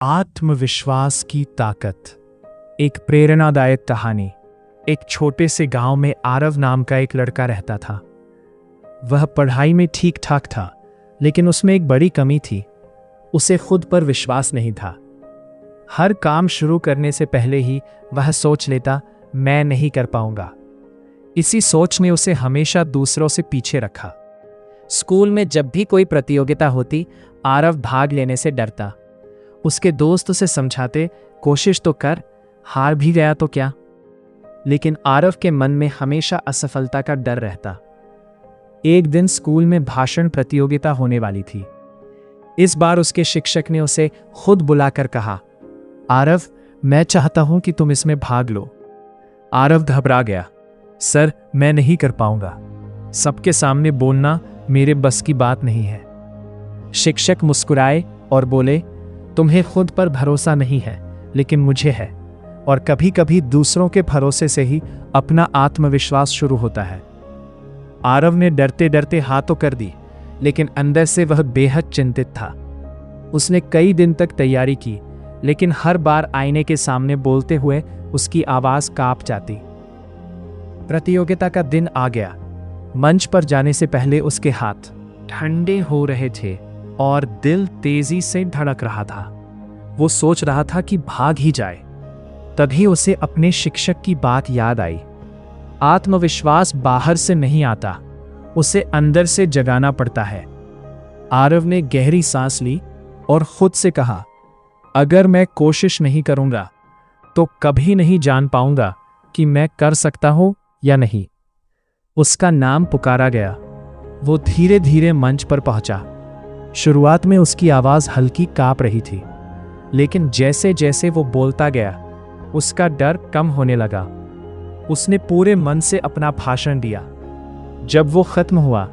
आत्मविश्वास की ताकत। एक प्रेरणादायक कहानी। एक छोटे से गांव में आरव नाम का एक लड़का रहता था। वह पढ़ाई में ठीक ठाक था, लेकिन उसमें एक बड़ी कमी थी। उसे खुद पर विश्वास नहीं था। हर काम शुरू करने से पहले ही वह सोच लेता, मैं नहीं कर पाऊंगा। इसी सोच ने उसे हमेशा दूसरों से पीछे रखा। स्कूल में जब भी कोई प्रतियोगिता होती, आरव भाग लेने से डरता। उसके दोस्त उसे समझाते, कोशिश तो कर, हार भी गया तो क्या। लेकिन आरव के मन में हमेशा असफलता का डर रहता। एक दिन स्कूल में भाषण प्रतियोगिता होने वाली थी। इस बार उसके शिक्षक ने उसे खुद बुलाकर कहा, आरव, मैं चाहता हूं कि तुम इसमें भाग लो। आरव घबरा गया। सर, मैं नहीं कर पाऊंगा। सबके सामने बोलना मेरे बस की बात नहीं है। शिक्षक मुस्कुराए और बोले, तुम्हें खुद पर भरोसा नहीं है, लेकिन मुझे है। और कभी कभी दूसरों के भरोसे से ही अपना आत्मविश्वास शुरू होता है। आरव ने डरते डरते हाँ तो कर दी, लेकिन अंदर से वह बेहद चिंतित था। उसने कई दिन तक तैयारी की, लेकिन हर बार आईने के सामने बोलते हुए उसकी आवाज कांप जाती। प्रतियोगिता का दिन आ गया। मंच पर जाने से पहले उसके हाथ ठंडे हो रहे थे और दिल तेजी से धड़क रहा था। वो सोच रहा था कि भाग ही जाए। तभी उसे अपने शिक्षक की बात याद आई। आत्मविश्वास बाहर से नहीं आता, उसे अंदर से जगाना पड़ता है। आरव ने गहरी सांस ली और खुद से कहा, अगर मैं कोशिश नहीं करूंगा तो कभी नहीं जान पाऊंगा कि मैं कर सकता हूं या नहीं। उसका नाम पुकारा गया। वो धीरे धीरे मंच पर पहुंचा। शुरुआत में उसकी आवाज हल्की कांप रही थी, लेकिन जैसे जैसे वो बोलता गया, उसका डर कम होने लगा। उसने पूरे मन से अपना भाषण दिया। जब वो खत्म हुआ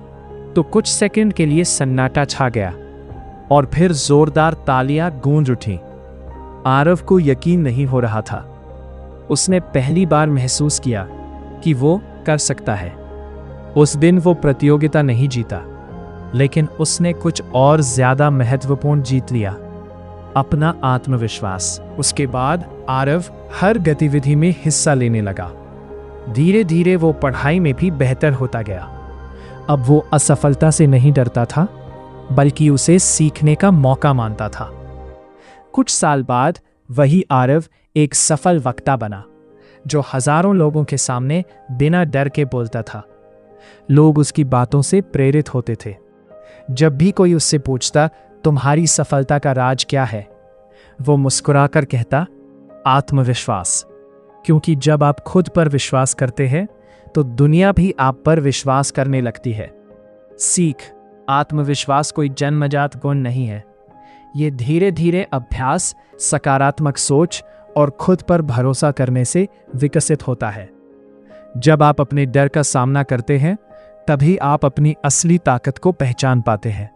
तो कुछ सेकंड के लिए सन्नाटा छा गया और फिर जोरदार तालियां गूंज उठी। आरव को यकीन नहीं हो रहा था। उसने पहली बार महसूस किया कि वो कर सकता है। उस दिन वो प्रतियोगिता नहीं जीता, लेकिन उसने कुछ और ज्यादा महत्वपूर्ण जीत लिया, अपना आत्मविश्वास। उसके बाद आरव हर गतिविधि में हिस्सा लेने लगा। धीरे धीरे वो पढ़ाई में भी बेहतर होता गया। अब वो असफलता से नहीं डरता था, बल्कि उसे सीखने का मौका मानता था। कुछ साल बाद वही आरव एक सफल वक्ता बना, जो हजारों लोगों के सामने बिना डर के बोलता था। लोग उसकी बातों से प्रेरित होते थे। जब भी कोई उससे पूछता, तुम्हारी सफलता का राज क्या है, वो मुस्कुराकर कहता, आत्मविश्वास। क्योंकि जब आप खुद पर विश्वास करते हैं तो दुनिया भी आप पर विश्वास करने लगती है। सीख, आत्मविश्वास कोई जन्मजात गुण नहीं है। ये धीरे धीरे अभ्यास, सकारात्मक सोच और खुद पर भरोसा करने से विकसित होता है। जब आप अपने डर का सामना करते हैं, तभी आप अपनी असली ताकत को पहचान पाते हैं।